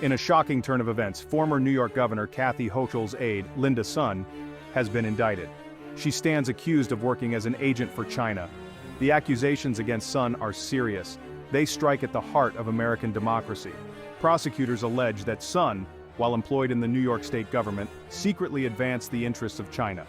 In a shocking turn of events, former New York Governor Kathy Hochul's aide, Linda Sun, has been indicted. She stands accused of working as an agent for China. The accusations against Sun are serious. They strike at the heart of American democracy. Prosecutors allege that Sun, while employed in the New York state government, secretly advanced the interests of China.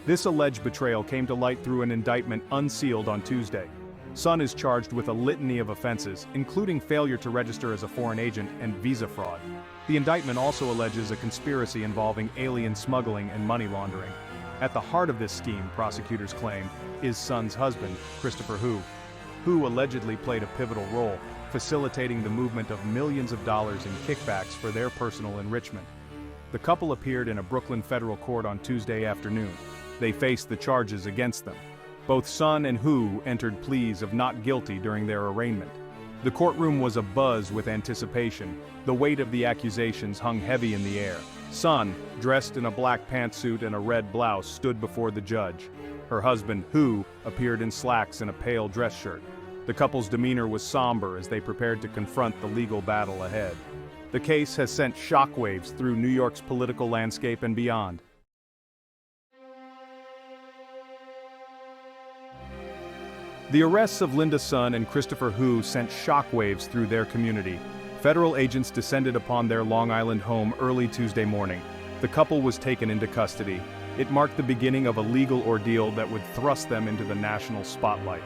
This alleged betrayal came to light through an indictment unsealed on Tuesday. Sun is charged with a litany of offenses, including failure to register as a foreign agent and visa fraud. The indictment also alleges a conspiracy involving alien smuggling and money laundering. At the heart of this scheme, prosecutors claim, is Sun's husband, Christopher Hu, who allegedly played a pivotal role, facilitating the movement of millions of dollars in kickbacks for their personal enrichment. The couple appeared in a Brooklyn federal court on Tuesday afternoon. They faced the charges against them. Both Sun and Hu entered pleas of not guilty during their arraignment. The courtroom was abuzz with anticipation. The weight of the accusations hung heavy in the air. Sun, dressed in a black pantsuit and a red blouse, stood before the judge. Her husband, Hu, appeared in slacks and a pale dress shirt. The couple's demeanor was somber as they prepared to confront the legal battle ahead. The case has sent shockwaves through New York's political landscape and beyond. The arrests of Linda Sun and Christopher Hu sent shockwaves through their community. Federal agents descended upon their Long Island home early Tuesday morning. The couple was taken into custody. It marked the beginning of a legal ordeal that would thrust them into the national spotlight.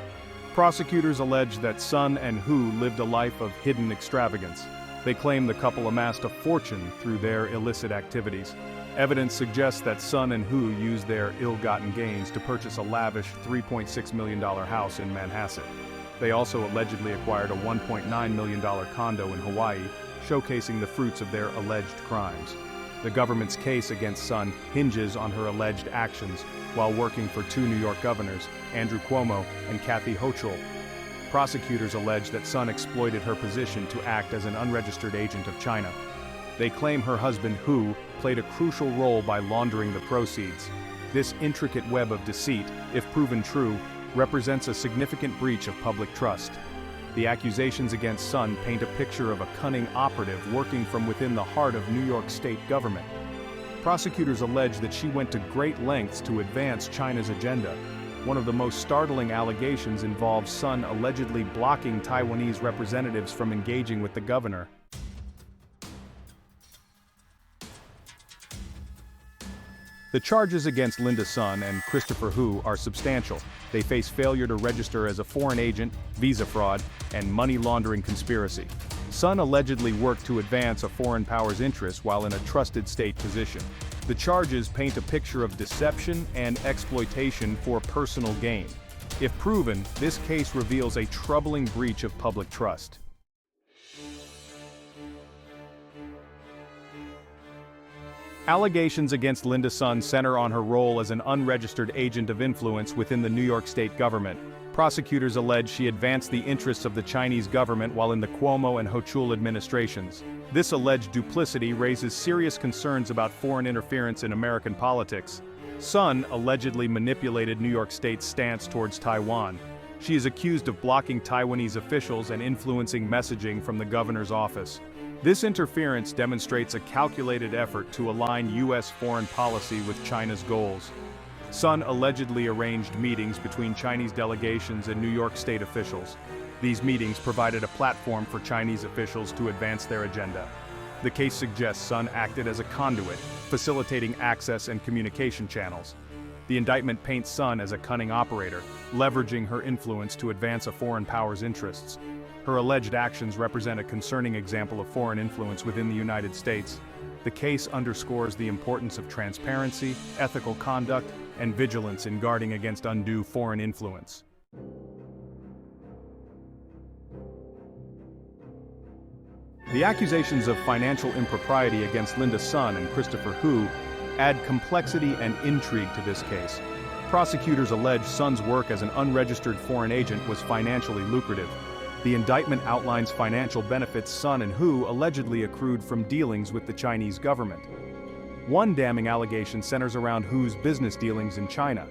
Prosecutors allege that Sun and Hu lived a life of hidden extravagance. They claim the couple amassed a fortune through their illicit activities. Evidence suggests that Sun and Hu used their ill-gotten gains to purchase a lavish $3.6 million house in Manhasset. They also allegedly acquired a $1.9 million condo in Hawaii, showcasing the fruits of their alleged crimes. The government's case against Sun hinges on her alleged actions while working for two New York governors, Andrew Cuomo and Kathy Hochul. Prosecutors allege that Sun exploited her position to act as an unregistered agent of China. They claim her husband, Hu, played a crucial role by laundering the proceeds. This intricate web of deceit, if proven true, represents a significant breach of public trust. The accusations against Sun paint a picture of a cunning operative working from within the heart of New York state government. Prosecutors allege that she went to great lengths to advance China's agenda. One of the most startling allegations involves Sun allegedly blocking Taiwanese representatives from engaging with the governor. The charges against Linda Sun and Christopher Hu are substantial. They face failure to register as a foreign agent, visa fraud, and money laundering conspiracy. Sun allegedly worked to advance a foreign power's interests while in a trusted state position. The charges paint a picture of deception and exploitation for personal gain. If proven, this case reveals a troubling breach of public trust. Allegations against Linda Sun center on her role as an unregistered agent of influence within the New York state government. Prosecutors allege she advanced the interests of the Chinese government while in the Cuomo and Hochul administrations. This alleged duplicity raises serious concerns about foreign interference in American politics. Sun allegedly manipulated New York State's stance towards Taiwan. She is accused of blocking Taiwanese officials and influencing messaging from the governor's office. This interference demonstrates a calculated effort to align U.S. foreign policy with China's goals. Sun allegedly arranged meetings between Chinese delegations and New York state officials. These meetings provided a platform for Chinese officials to advance their agenda. The case suggests Sun acted as a conduit, facilitating access and communication channels. The indictment paints Sun as a cunning operator, leveraging her influence to advance a foreign power's interests. Her alleged actions represent a concerning example of foreign influence within the United States. The case underscores the importance of transparency, ethical conduct, and vigilance in guarding against undue foreign influence. The accusations of financial impropriety against Linda Sun and Christopher Hu add complexity and intrigue to this case. Prosecutors allege Sun's work as an unregistered foreign agent was financially lucrative. The indictment outlines financial benefits Sun and Hu allegedly accrued from dealings with the Chinese government. One damning allegation centers around Hu's business dealings in China.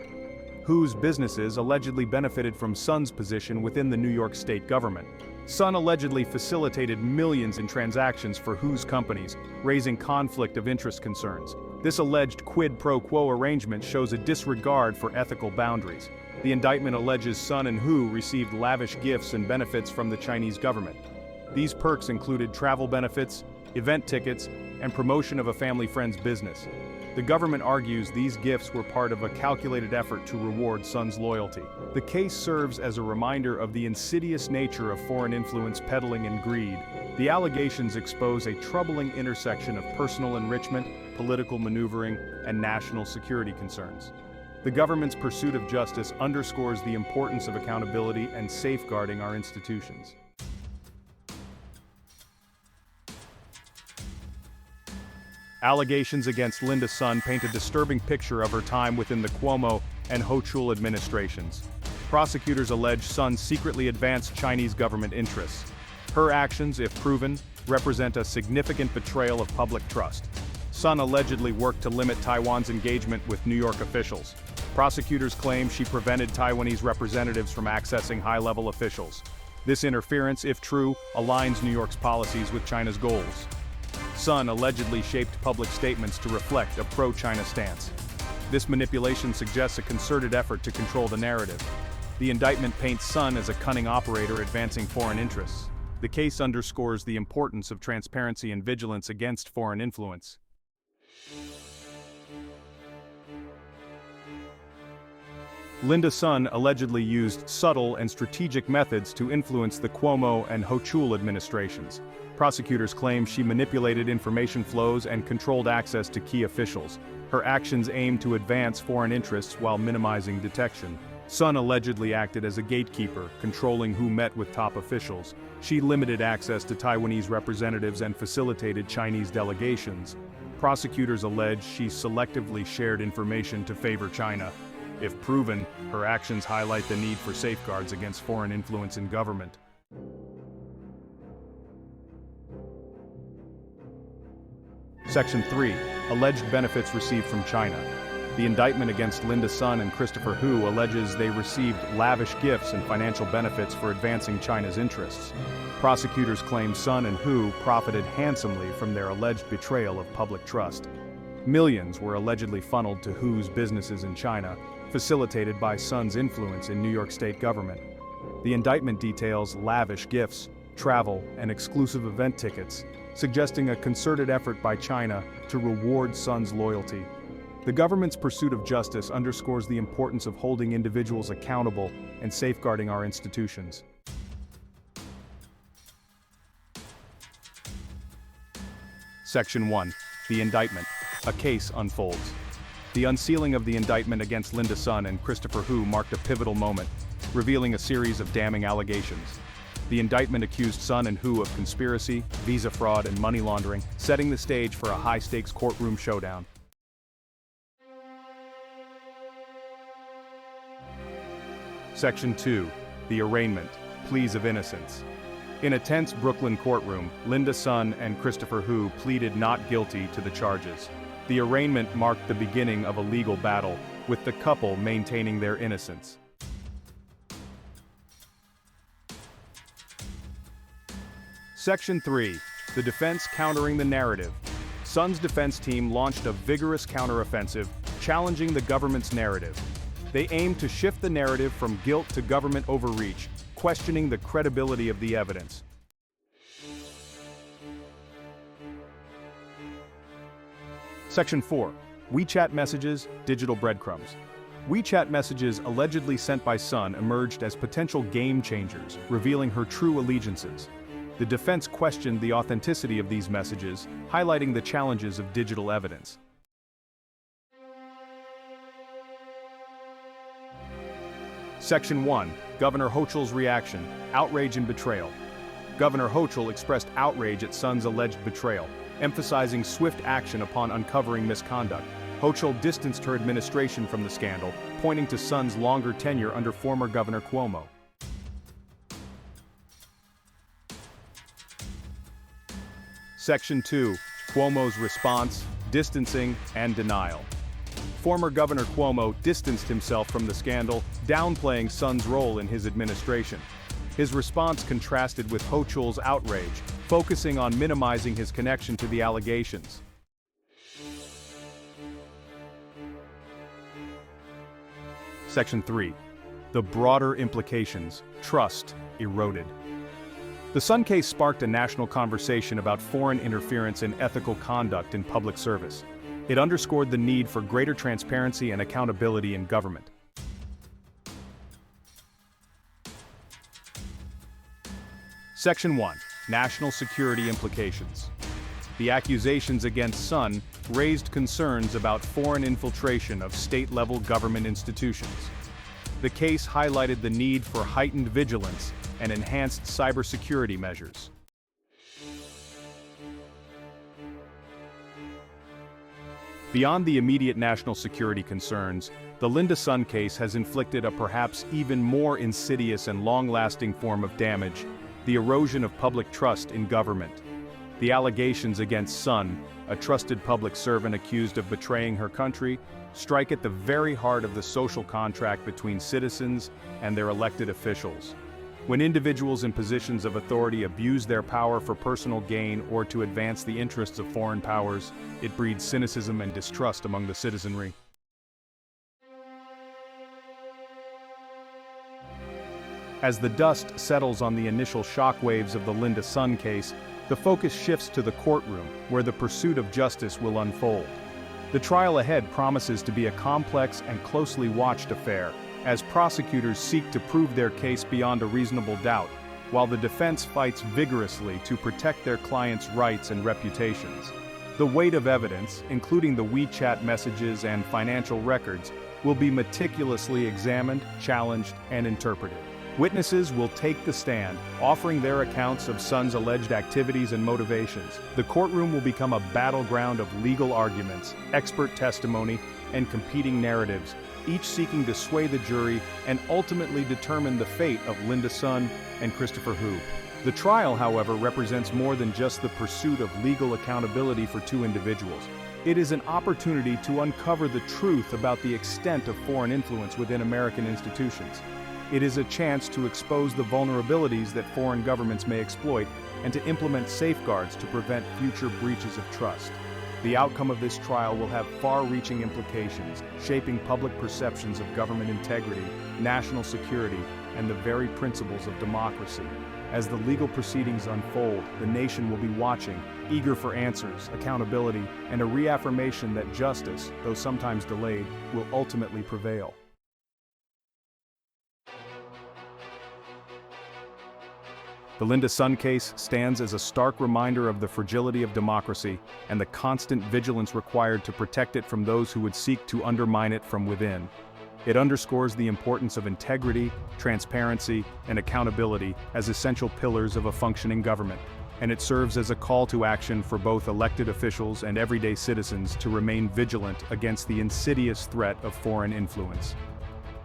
Hu's businesses allegedly benefited from Sun's position within the New York state government. Sun allegedly facilitated millions in transactions for Hu's companies, raising conflict of interest concerns. This alleged quid pro quo arrangement shows a disregard for ethical boundaries. The indictment alleges Sun and Hu received lavish gifts and benefits from the Chinese government. These perks included travel benefits, event tickets, and promotion of a family friend's business. The government argues these gifts were part of a calculated effort to reward Sun's loyalty. The case serves as a reminder of the insidious nature of foreign influence peddling and greed. The allegations expose a troubling intersection of personal enrichment, political maneuvering, and national security concerns. The government's pursuit of justice underscores the importance of accountability and safeguarding our institutions. Allegations against Linda Sun paint a disturbing picture of her time within the Cuomo and Hochul administrations. Prosecutors allege Sun secretly advanced Chinese government interests. Her actions, if proven, represent a significant betrayal of public trust. Sun allegedly worked to limit Taiwan's engagement with New York officials. Prosecutors claim she prevented Taiwanese representatives from accessing high-level officials. This interference, if true, aligns New York's policies with China's goals. Sun allegedly shaped public statements to reflect a pro-China stance. This manipulation suggests a concerted effort to control the narrative. The indictment paints Sun as a cunning operator advancing foreign interests. The case underscores the importance of transparency and vigilance against foreign influence. Linda Sun allegedly used subtle and strategic methods to influence the Cuomo and Hochul administrations. Prosecutors claim she manipulated information flows and controlled access to key officials. Her actions aimed to advance foreign interests while minimizing detection. Sun allegedly acted as a gatekeeper, controlling who met with top officials. She limited access to Taiwanese representatives and facilitated Chinese delegations. Prosecutors allege she selectively shared information to favor China. If proven, her actions highlight the need for safeguards against foreign influence in government. Section 3. Alleged benefits received from China. The indictment against Linda Sun and Christopher Hu alleges they received lavish gifts and financial benefits for advancing China's interests. Prosecutors claim Sun and Hu profited handsomely from their alleged betrayal of public trust. Millions were allegedly funneled to Hu's businesses in China, facilitated by Sun's influence in New York state government. The indictment details lavish gifts, travel, and exclusive event tickets, suggesting a concerted effort by China to reward Sun's loyalty. The government's pursuit of justice underscores the importance of holding individuals accountable and safeguarding our institutions. Section 1. The indictment. A case unfolds. The unsealing of the indictment against Linda Sun and Christopher Hu marked a pivotal moment, revealing a series of damning allegations. The indictment accused Sun and Hu of conspiracy, visa fraud, and money laundering, setting the stage for a high-stakes courtroom showdown. Section 2. The arraignment. Pleas of innocence. In a tense Brooklyn courtroom, Linda Sun and Christopher Hu pleaded not guilty to the charges. The arraignment marked the beginning of a legal battle, with the couple maintaining their innocence. Section 3. The defense countering the narrative. Sun's defense team launched a vigorous counteroffensive, challenging the government's narrative. They aimed to shift the narrative from guilt to government overreach, questioning the credibility of the evidence. Section 4. WeChat messages, digital breadcrumbs. WeChat messages allegedly sent by Sun emerged as potential game changers, revealing her true allegiances. The defense questioned the authenticity of these messages, highlighting the challenges of digital evidence. Section 1. Governor Hochul's reaction, outrage and betrayal. Governor Hochul expressed outrage at Sun's alleged betrayal, emphasizing swift action upon uncovering misconduct. Hochul distanced her administration from the scandal, pointing to Sun's longer tenure under former Governor Cuomo. Section 2. Cuomo's response, distancing, and denial. former Governor Cuomo distanced himself from the scandal, downplaying Sun's role in his administration. His response contrasted with Hochul's outrage, focusing on minimizing his connection to the allegations. Section 3. The broader implications. Trust eroded. The Sun case sparked a national conversation about foreign interference in ethical conduct in public service. It underscored the need for greater transparency and accountability in government. Section 1. National security implications. The accusations against Sun raised concerns about foreign infiltration of state-level government institutions. The case highlighted the need for heightened vigilance and enhanced cybersecurity measures. Beyond the immediate national security concerns, the Linda Sun case has inflicted a perhaps even more insidious and long-lasting form of damage: the erosion of public trust in government. The allegations against Sun, a trusted public servant accused of betraying her country, strike at the very heart of the social contract between citizens and their elected officials. When individuals in positions of authority abuse their power for personal gain or to advance the interests of foreign powers, it breeds cynicism and distrust among the citizenry. As the dust settles on the initial shockwaves of the Linda Sun case, the focus shifts to the courtroom, where the pursuit of justice will unfold. The trial ahead promises to be a complex and closely watched affair, as prosecutors seek to prove their case beyond a reasonable doubt, while the defense fights vigorously to protect their clients' rights and reputations. The weight of evidence, including the WeChat messages and financial records, will be meticulously examined, challenged, and interpreted. Witnesses will take the stand, offering their accounts of Sun's alleged activities and motivations. The courtroom will become a battleground of legal arguments, expert testimony, and competing narratives, each seeking to sway the jury and ultimately determine the fate of Linda Sun and Christopher Hu. The trial, however, represents more than just the pursuit of legal accountability for two individuals. It is an opportunity to uncover the truth about the extent of foreign influence within American institutions. It is a chance to expose the vulnerabilities that foreign governments may exploit and to implement safeguards to prevent future breaches of trust. The outcome of this trial will have far-reaching implications, shaping public perceptions of government integrity, national security, and the very principles of democracy. As the legal proceedings unfold, the nation will be watching, eager for answers, accountability, and a reaffirmation that justice, though sometimes delayed, will ultimately prevail. The Linda Sun case stands as a stark reminder of the fragility of democracy and the constant vigilance required to protect it from those who would seek to undermine it from within. It underscores the importance of integrity, transparency, and accountability as essential pillars of a functioning government, and it serves as a call to action for both elected officials and everyday citizens to remain vigilant against the insidious threat of foreign influence.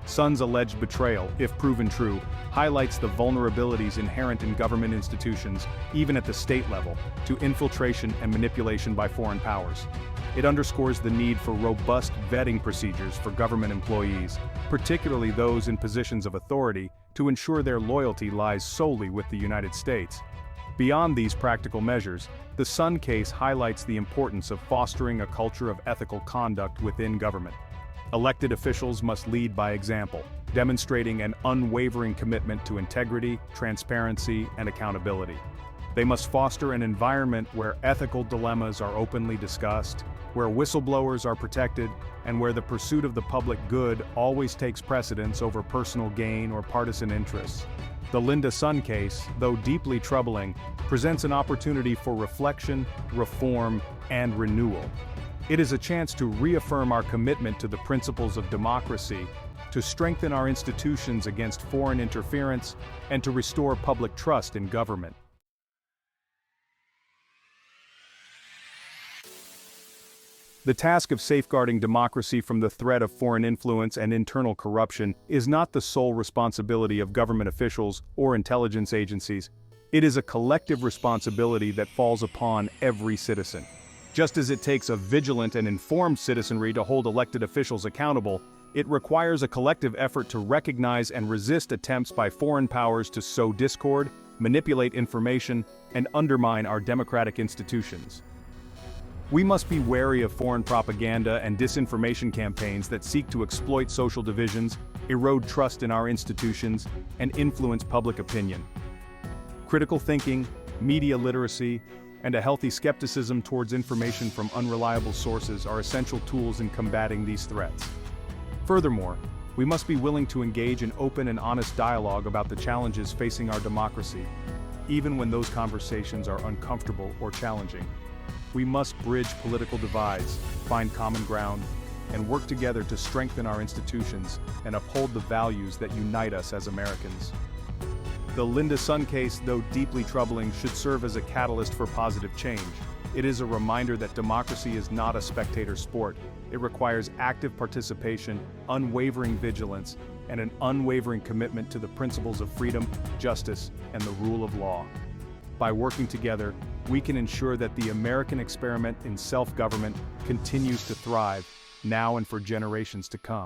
Sun's alleged betrayal, if proven true, highlights the vulnerabilities inherent in government institutions, even at the state level, to infiltration and manipulation by foreign powers. It underscores the need for robust vetting procedures for government employees, particularly those in positions of authority, to ensure their loyalty lies solely with the United States. Beyond these practical measures, the Sun case highlights the importance of fostering a culture of ethical conduct within government. Elected officials must lead by example, demonstrating an unwavering commitment to integrity, transparency, and accountability. They must foster an environment where ethical dilemmas are openly discussed, where whistleblowers are protected, and where the pursuit of the public good always takes precedence over personal gain or partisan interests. The Linda Sun case, though deeply troubling, presents an opportunity for reflection, reform, and renewal. It is a chance to reaffirm our commitment to the principles of democracy, to strengthen our institutions against foreign interference, and to restore public trust in government. The task of safeguarding democracy from the threat of foreign influence and internal corruption is not the sole responsibility of government officials or intelligence agencies. It is a collective responsibility that falls upon every citizen. Just as it takes a vigilant and informed citizenry to hold elected officials accountable, it requires a collective effort to recognize and resist attempts by foreign powers to sow discord, manipulate information, and undermine our democratic institutions. We must be wary of foreign propaganda and disinformation campaigns that seek to exploit social divisions, erode trust in our institutions, and influence public opinion. Critical thinking, media literacy, and a healthy skepticism towards information from unreliable sources are essential tools in combating these threats. Furthermore, we must be willing to engage in open and honest dialogue about the challenges facing our democracy, even when those conversations are uncomfortable or challenging. We must bridge political divides, find common ground, and work together to strengthen our institutions and uphold the values that unite us as Americans. The Linda Sun case, though deeply troubling, should serve as a catalyst for positive change. It is a reminder that democracy is not a spectator sport. It requires active participation, unwavering vigilance, and an unwavering commitment to the principles of freedom, justice, and the rule of law. By working together, we can ensure that the American experiment in self-government continues to thrive, now and for generations to come.